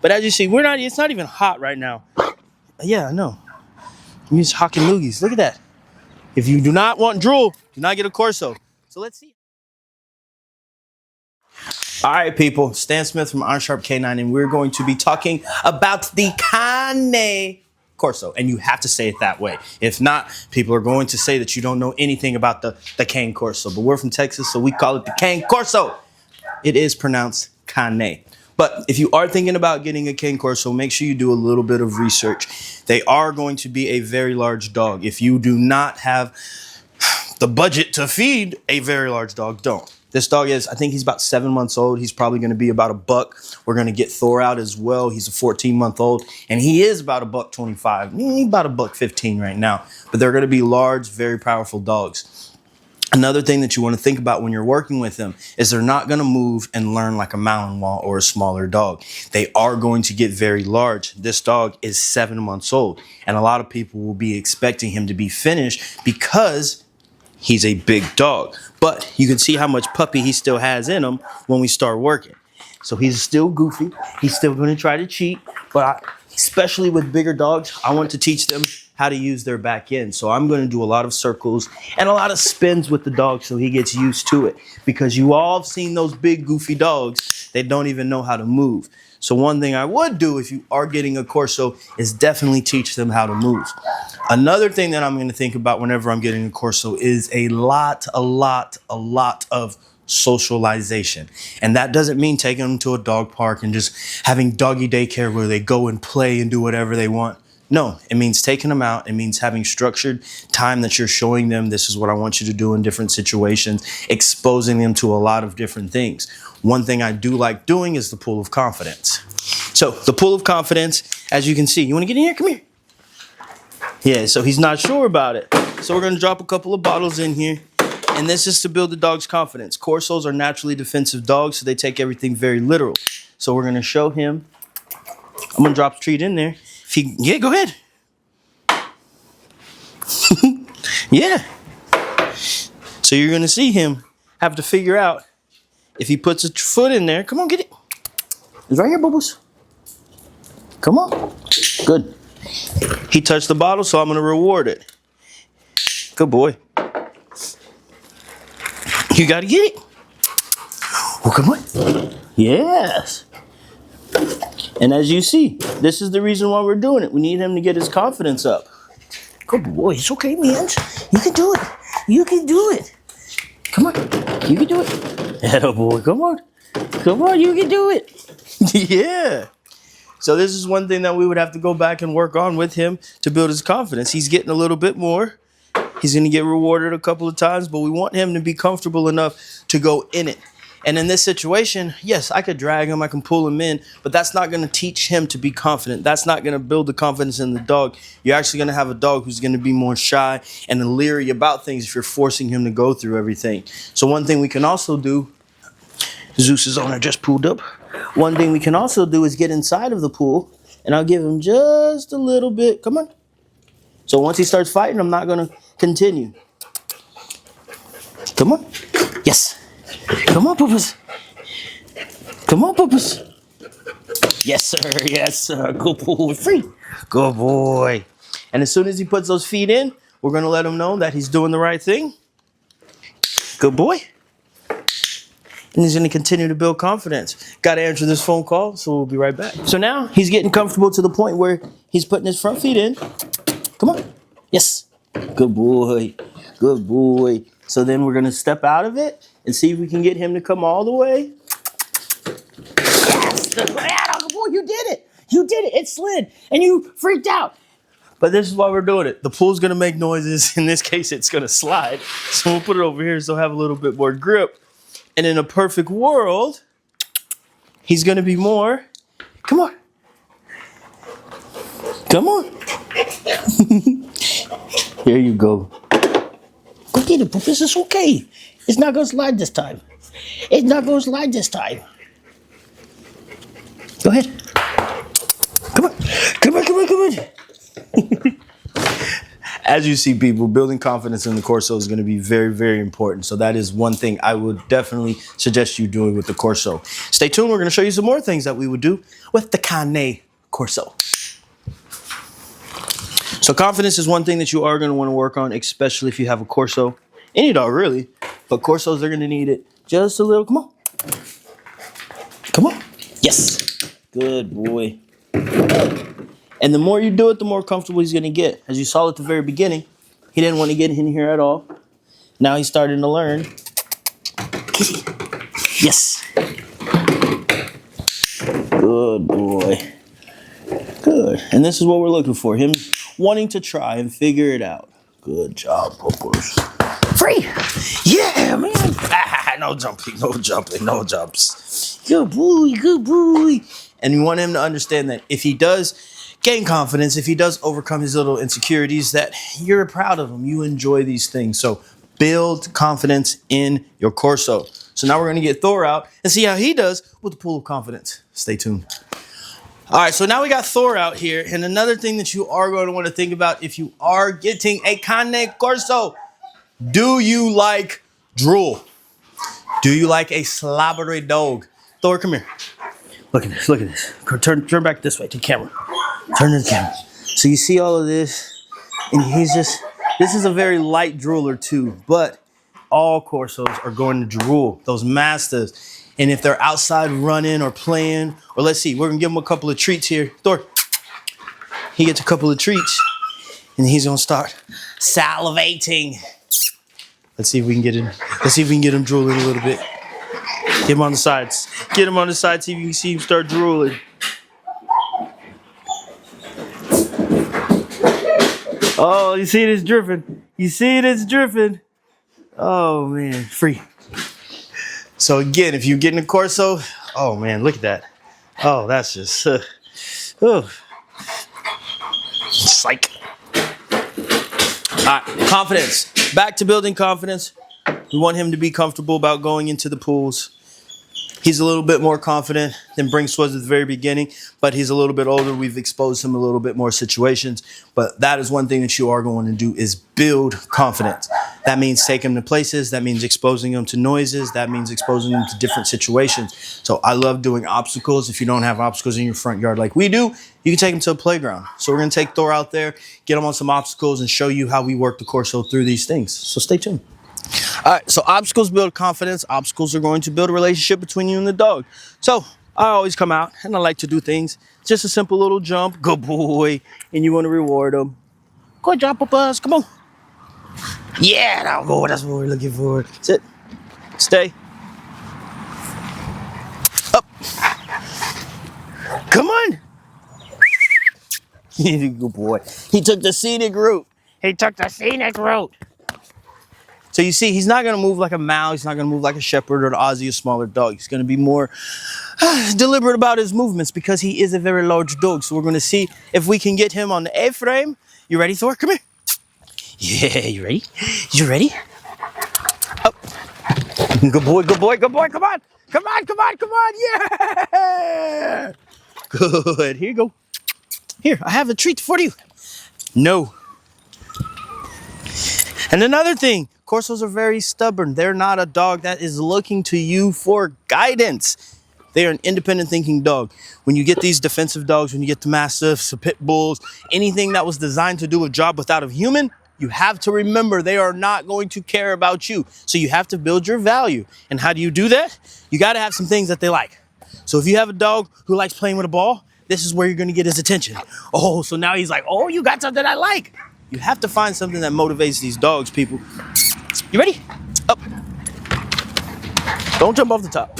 But as you see, it's not even hot right now. Yeah, I know. I'm just hocking loogies. Look at that. If you do not want drool, do not get a Corso. So let's see. All right, people. Stan Smith from Iron Sharp K9, and we're going to be talking about the Cane Corso. And you have to say it that way. If not, people are going to say that you don't know anything about the Cane Corso. But we're from Texas, so we call it the Cane Corso. It is pronounced Cane. But if you are thinking about getting a Cane Corso, make sure you do a little bit of research. They are going to be a very large dog. If you do not have the budget to feed a very large dog, don't. This dog I think he's about 7 months old. He's probably going to be about $1. We're going to get Thor out as well. He's a 14-month-old, and he is about $1.25, about $1.15 right now. But they're going to be large, very powerful dogs. Another thing that you want to think about when you're working with them is they're not going to move and learn like a Malinois or a smaller dog. They are going to get very large. This dog is 7 months old, and a lot of people will be expecting him to be finished because he's a big dog. But you can see how much puppy he still has in him when we start working. So he's still goofy. He's still going to try to cheat. But especially with bigger dogs, I want to teach them how to use their back end. So I'm going to do a lot of circles and a lot of spins with the dog so he gets used to it. Because you all have seen those big goofy dogs. They don't even know how to move. So one thing I would do if you are getting a Corso is definitely teach them how to move. Another thing that I'm going to think about whenever I'm getting a Corso is a lot of socialization. And that doesn't mean taking them to a dog park and just having doggy daycare where they go and play and do whatever they want. No, it means taking them out. It means having structured time that you're showing them this is what I want you to do in different situations, exposing them to a lot of different things. One thing I do like doing is the pool of confidence. So the pool of confidence, as you can see, you want to get in here? Come here. Yeah, so he's not sure about it. So we're going to drop a couple of bottles in here. And this is to build the dog's confidence. Corsos are naturally defensive dogs, so they take everything very literal. So we're going to show him. I'm going to drop a treat in there. Yeah, go ahead. Yeah. So you're going to see him have to figure out if he puts a foot in there. Come on, get it. It's right here, boo-boos. Come on. Good. He touched the bottle, so I'm going to reward it. Good boy. You got to get it. Oh, come on. Yes. And as you see, this is the reason why we're doing it. We need him to get his confidence up. Good boy. It's okay, man. You can do it. You can do it. Come on. You can do it. Atta boy. Come on. Come on. You can do it. Yeah. So this is one thing that we would have to go back and work on with him to build his confidence. He's getting a little bit more. He's going to get rewarded a couple of times, but we want him to be comfortable enough to go in it. And in this situation, yes, I could drag him, I can pull him in, but that's not going to teach him to be confident. That's not going to build the confidence in the dog. You're actually going to have a dog who's going to be more shy and leery about things if you're forcing him to go through everything. So one thing we can also do, Zeus's owner just pulled up. One thing we can also do is get inside of the pool, and I'll give him just a little bit. Come on. So once he starts fighting, I'm not going to continue. Come on. Yes. Come on, Poopas. Come on, Poopas. Yes, sir. Yes, sir. Good boy. Free. Good boy. And as soon as he puts those feet in, we're going to let him know that he's doing the right thing. Good boy. And he's going to continue to build confidence. Got to answer this phone call, so we'll be right back. So now he's getting comfortable to the point where he's putting his front feet in. Come on. Yes. Good boy. Good boy. So then we're going to step out of it and see if we can get him to come all the way. Yes. Good boy, you did it. You did it. It slid. And you freaked out. But this is why we're doing it. The pool's going to make noises. In this case, it's going to slide. So we'll put it over here so he'll have a little bit more grip. And in a perfect world, he's going to be more. Come on. Come on. Here you go. Go get it, Poopas. It's okay. It's not going to slide this time. It's not going to slide this time. Go ahead. Come on. Come on, come on, come on. As you see, people, building confidence in the Corso is going to be very, very important. So that is one thing I would definitely suggest you doing with the Corso. Stay tuned. We're going to show you some more things that we would do with the Cane Corso. So confidence is one thing that you are going to want to work on, especially if you have a Corso. Any dog, really. But Corsos are going to need it just a little. Come on. Come on. Yes. Good boy. And the more you do it, the more comfortable he's going to get. As you saw at the very beginning, he didn't want to get in here at all. Now he's starting to learn. Kitty. Yes. Good boy. Good. And this is what we're looking for. Him wanting to try and figure it out. Good job, Pokers. Free. Yeah, man. Ah, no jumping, no jumping, no jumps. Good boy, good boy. And you want him to understand that if he does gain confidence, if he does overcome his little insecurities, that you're proud of him. You enjoy these things. So build confidence in your Corso. So now we're going to get Thor out and see how he does with the pool of confidence. Stay tuned. All right, so now we got Thor out here. And another thing that you are going to want to think about if you are getting a Cane Corso, do you like drool? Do you like a slobbery dog? Thor, come here. Look at this, look at this. Turn back this way to the camera. Turn to the camera. So you see all of this, and he's just, this is a very light drooler too, but all Corsos are going to drool, those masters. And if they're outside running or playing, or let's see, we're gonna give him a couple of treats here. Thor, he gets a couple of treats, and he's gonna start salivating. Let's see if we can get him. Let's see if we can get him drooling a little bit. Get him on the sides. Get him on the sides. See if you can see him start drooling. Oh, you see it? It's dripping. You see it? It's dripping. Oh man, free. So again, if you're getting a Corso, oh man, look at that. Oh, that's just, psych. All right, confidence. Back to building confidence. We want him to be comfortable about going into the pools. He's a little bit more confident than Brinks was at the very beginning, but he's a little bit older. We've exposed him a little bit more situations, but that is one thing that you are going to do is build confidence. That means take him to places. That means exposing him to noises. That means exposing him to different situations. So I love doing obstacles. If you don't have obstacles in your front yard like we do, you can take him to a playground. So we're going to take Thor out there, get him on some obstacles, and show you how we work the Corso through these things. So stay tuned. All right, so obstacles build confidence. Obstacles are going to build a relationship between you and the dog. So I always come out and I like to do things. Just a simple little jump. Good boy. And you want to reward them. Good job, Papas. Come on. Yeah, now go. That's what we're looking for. Sit. Stay. Up. Come on. Good boy. He took the scenic route. He took the scenic route. So you see, he's not going to move like a Mao. He's not going to move like a Shepherd or an Aussie, a smaller dog. He's going to be more deliberate about his movements because he is a very large dog. So we're going to see if we can get him on the A-frame. You ready, Thor? Come here. Yeah, you ready? You ready? Up. Good boy, good boy, good boy. Come on. Come on, come on, come on. Yeah. Good. Here you go. Here, I have a treat for you. No. And another thing, Corsos are very stubborn. They're not a dog that is looking to you for guidance. They are an independent thinking dog. When you get these defensive dogs, when you get the Mastiffs, the Pit Bulls, anything that was designed to do a job without a human, you have to remember they are not going to care about you. So you have to build your value. And how do you do that? You got to have some things that they like. So if you have a dog who likes playing with a ball, this is where you're going to get his attention. Oh, so now he's like, oh, you got something I like. You have to find something that motivates these dogs, people. You ready? Up. Don't jump off the top.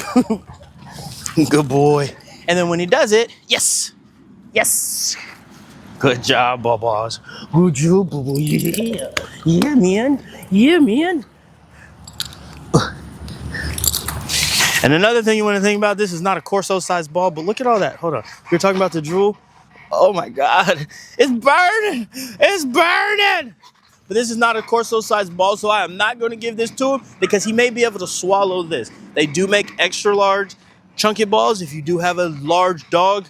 Good boy. And then when he does it, yes. Yes. Good job, Bubbles. Good job, Bubbles. Yeah. Yeah, man. Yeah, man. And another thing you want to think about, this is not a Corso-sized ball, but look at all that. Hold on. You're talking about the drool? Oh my God, it's burning, it's burning. But this is not a Corso-sized ball, so I am not going to give this to him because he may be able to swallow this. They do make extra large chunky balls. If you do have a large dog,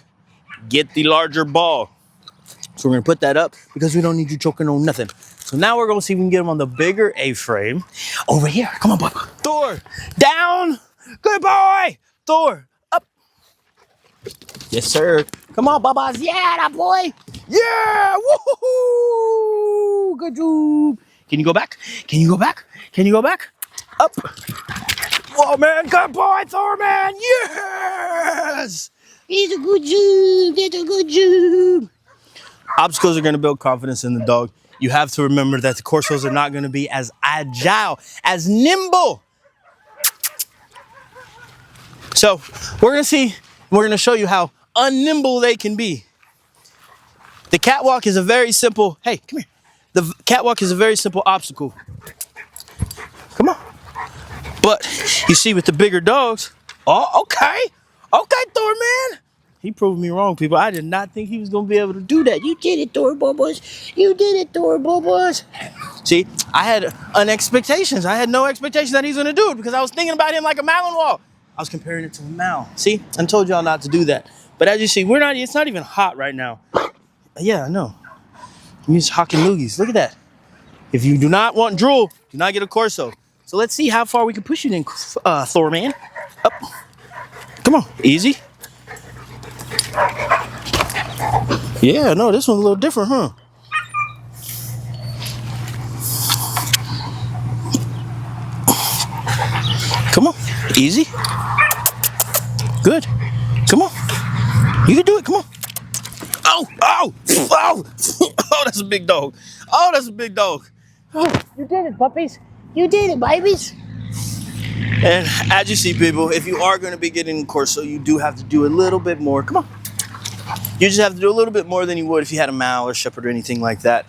get the larger ball. So we're going to put that up because we don't need you choking on nothing. So now we're going to see if we can get him on the bigger A-frame. Over here, come on, boy. Thor, down, good boy. Thor, up. Yes, sir. Come on, Bubba's. Yeah, that boy. Yeah. Woohoo. Good job. Can you go back? Can you go back? Can you go back? Up. Whoa, man. Good boy, Thorman. Yes. He's a good job. That's a good job. Obstacles are going to build confidence in the dog. You have to remember that the Corsos are not going to be as agile, as nimble. So we're going to show you how unnimble they can be. The catwalk is a very simple, hey, come here. The catwalk is a very simple obstacle. Come on. But you see with the bigger dogs, oh, okay. Okay, Thorman. He proved me wrong, people. I did not think he was going to be able to do that. You did it, Thor Bubbles. You did it, Thor Bubbles. See, I had expectations. I had no expectation that he's going to do it because I was thinking about him like a Malinois. I was comparing it to a Mal. See, I told y'all not to do that. But as you see, it's not even hot right now. Yeah, I know. I'm just hocking loogies. Look at that. If you do not want drool, do not get a Corso. So let's see how far we can push you then, Thorman. Up. Come on, easy. Yeah, no, this one's a little different, huh? Come on, easy. Good. Come on. You can do it, come on. Oh, oh, oh, oh, that's a big dog. Oh, that's a big dog. Oh, you did it, puppies. You did it, babies. And as you see, people, if you are going to be getting a Corso, you do have to do a little bit more. Come on. You just have to do a little bit more than you would if you had a Mal or Shepherd or anything like that.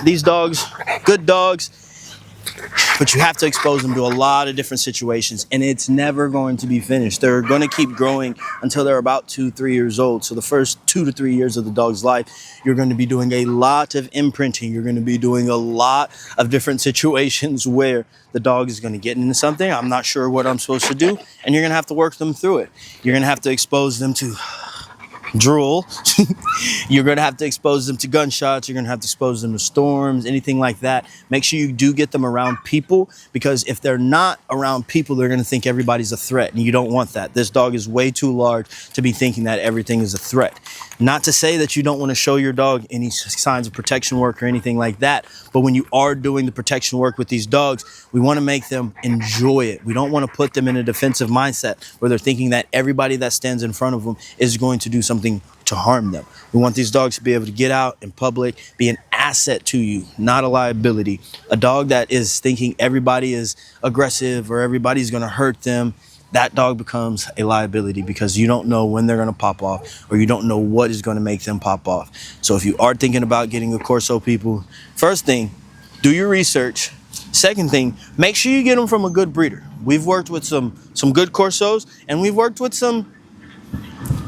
These dogs, good dogs, but you have to expose them to a lot of different situations, and it's never going to be finished. They're going to keep growing until they're about 2-3 years old. So the first 2 to 3 years of the dog's life, you're going to be doing a lot of imprinting. You're going to be doing a lot of different situations where the dog is going to get into something. I'm not sure what I'm supposed to do, and you're going to have to work them through it. You're going to have to expose them to drool. You're going to have to expose them to gunshots. You're going to have to expose them to storms, anything like that. Make sure you do get them around people, because if they're not around people, they're going to think everybody's a threat, and you don't want that. This dog is way too large to be thinking that everything is a threat. Not to say that you don't want to show your dog any signs of protection work or anything like that, but when you are doing the protection work with these dogs, we want to make them enjoy it. We don't want to put them in a defensive mindset where they're thinking that everybody that stands in front of them is going to do something to harm them. We want these dogs to be able to get out in public, be an asset to you, not a liability. A dog that is thinking everybody is aggressive or everybody's going to hurt them, that dog becomes a liability, because you don't know when they're going to pop off, or you don't know what is going to make them pop off. So if you are thinking about getting a Corso, people, first thing, do your research. Second thing, make sure you get them from a good breeder. We've worked with some good Corsos, and we've worked with some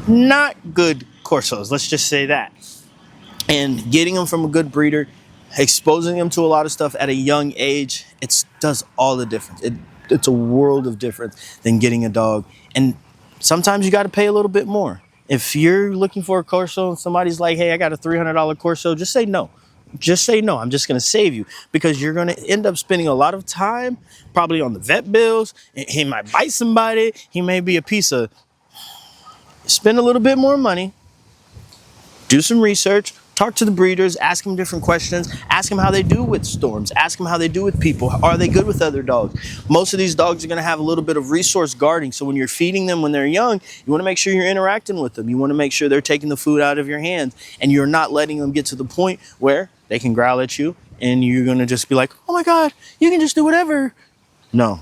not good Corsos, let's just say that. And getting them from a good breeder, exposing them to a lot of stuff at a young age, it does all the difference. It's a world of difference than getting a dog. And sometimes you got to pay a little bit more. If you're looking for a Corso and somebody's like, hey, I got a $300 Corso, just say no. Just say no. I'm just going to save you, because you're going to end up spending a lot of time probably on the vet bills. He might bite somebody. He may be a piece of... Spend a little bit more money. Do some research. Talk to the breeders, ask them different questions, ask them how they do with storms, ask them how they do with people. Are they good with other dogs? Most of these dogs are going to have a little bit of resource guarding. So when you're feeding them when they're young, you want to make sure you're interacting with them. You want to make sure they're taking the food out of your hands, and you're not letting them get to the point where they can growl at you and you're going to just be like, oh my God, you can just do whatever. No.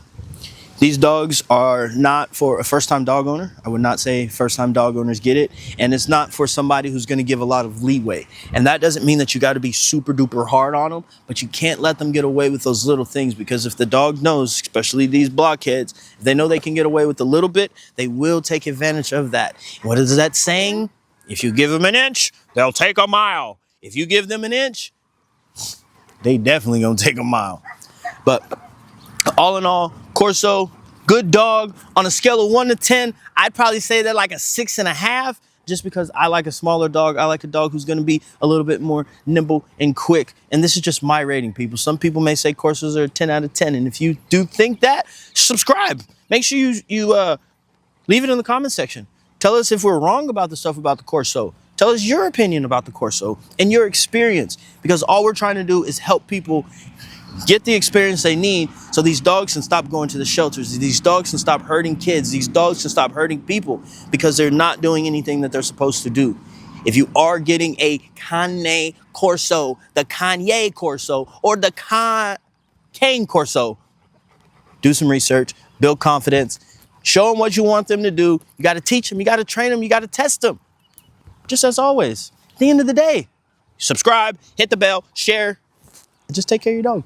These dogs are not for a first-time dog owner. I would not say first-time dog owners get it. And it's not for somebody who's going to give a lot of leeway. And that doesn't mean that you got to be super-duper hard on them, but you can't let them get away with those little things, because if the dog knows, especially these blockheads, if they know they can get away with a little bit, they will take advantage of that. What is that saying? If you give them an inch, they'll take a mile. If you give them an inch, they definitely going to take a mile. But all in all, Corso, good dog. On a scale of 1 to 10, I'd probably say they're like a 6.5, just because I like a smaller dog. I like a dog who's going to be a little bit more nimble and quick. And this is just my rating, people. Some people may say Corsos are a 10 out of 10. And if you do think that, subscribe. Make sure you leave it in the comment section. Tell us if we're wrong about the stuff about the Corso. Tell us your opinion about the Corso and your experience, because all we're trying to do is help people get the experience they need so these dogs can stop going to the shelters. These dogs can stop hurting kids. These dogs can stop hurting people because they're not doing anything that they're supposed to do. If you are getting a Cane Corso, the Kanye Corso, or the Cane Corso, do some research, build confidence, show them what you want them to do. You got to teach them, you got to train them, you got to test them. Just as always, at the end of the day, subscribe, hit the bell, share, and just take care of your dog.